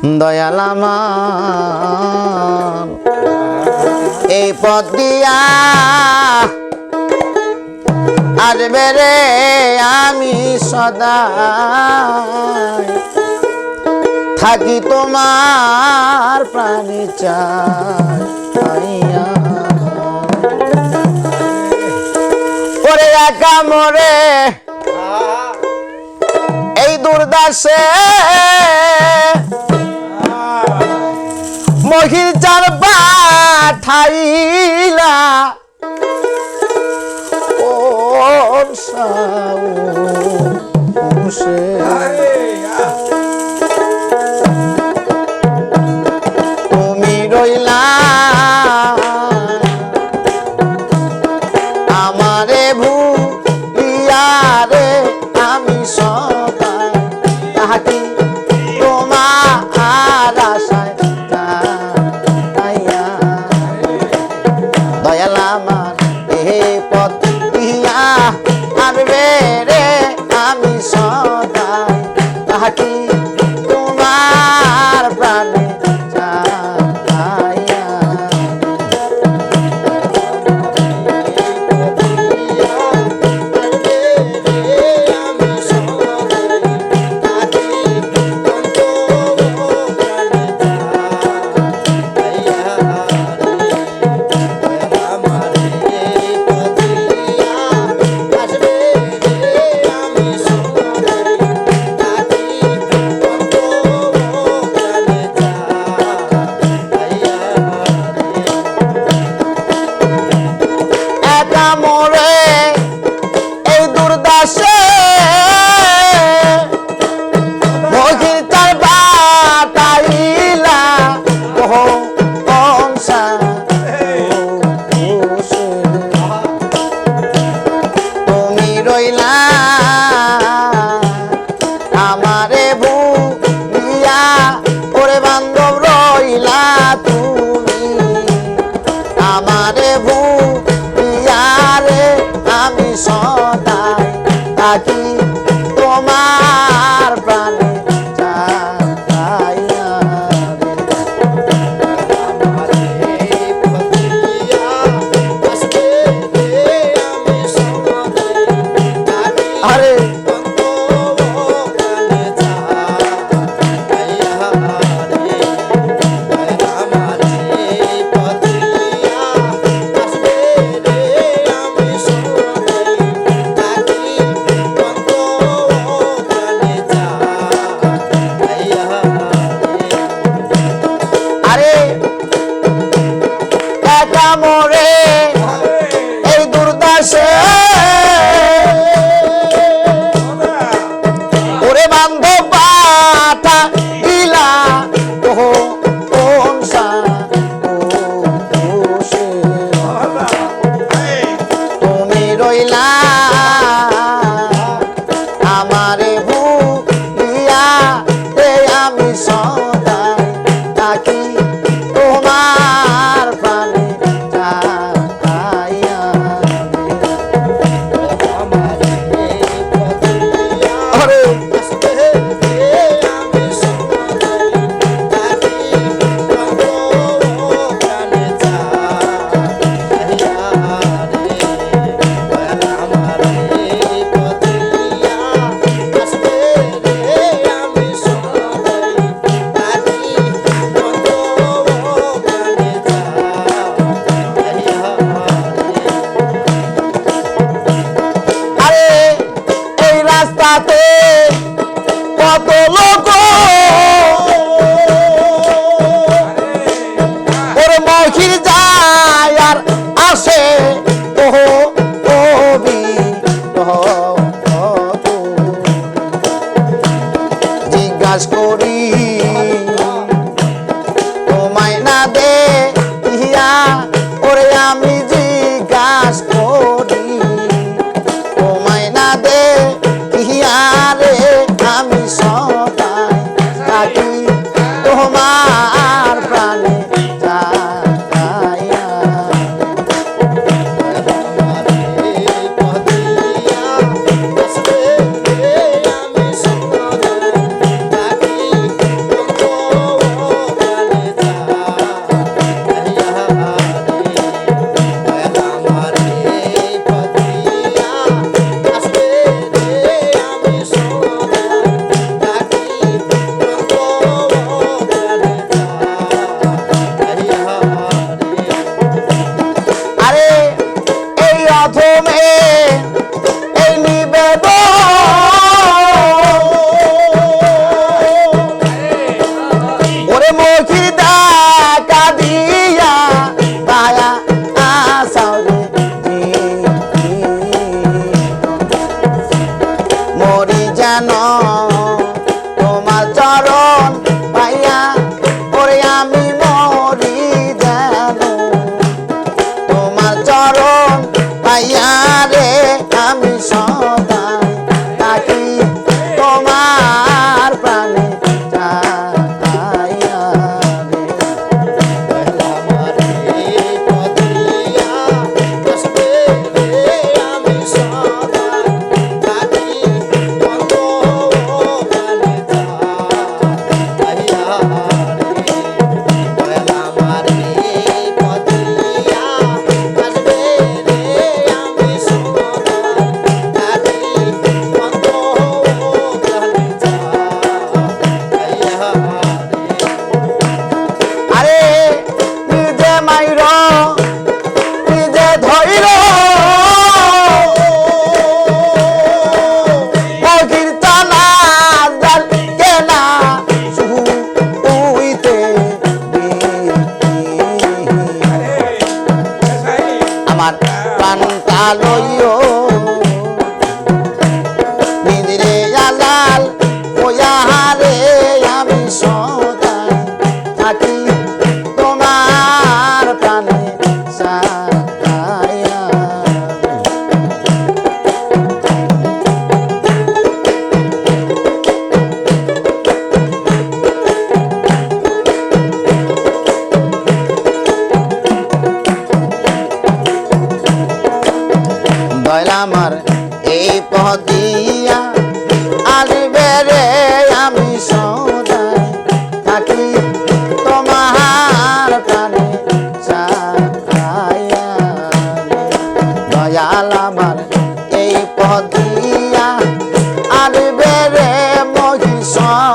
দয়াল আমার এই পথ দিয়া আসবে রে আমি সদা থাকি তোমার প্রাণী চাইয়া ওরে একা মরে এই দুর্দশে মহির চার পাঠাইলা ওর সাউসে তুমি রইলা আমারে ভুলিয়া রে আমি সদা থাকি তোমার আশায় তাইয়া দয়াল আমার এই পথ দিয়া আসবে রে আমি সদা থাকি তোমার প্রাণে চাইয়া মরে এই দুর্দশে মহির তার বাটাইলা কংসা তুমি রইলা আমারে ভুলিয়া ওরে বান্ধব রইলা তুমি আমারে আমি সদাই থাকি তোমার প্রাণে চাইয়া আরে মরে এই দুর্দশে ওরে বান্ধব পাঠা দিলা তুমি রইলা আমারে ভুলিয়া রে আমি সদা থাকি তোমার প্রাণে রাস্তাতে কত লোক ওর মহির যায় আর আসে জিজ্ঞাসা করি তোমায় না দে ইয়া ওরে আমি জিজ্ঞাসা করি তোমায় না দে রে আমি সদাই থাকি তোমার প্রাণে চাইয়া সব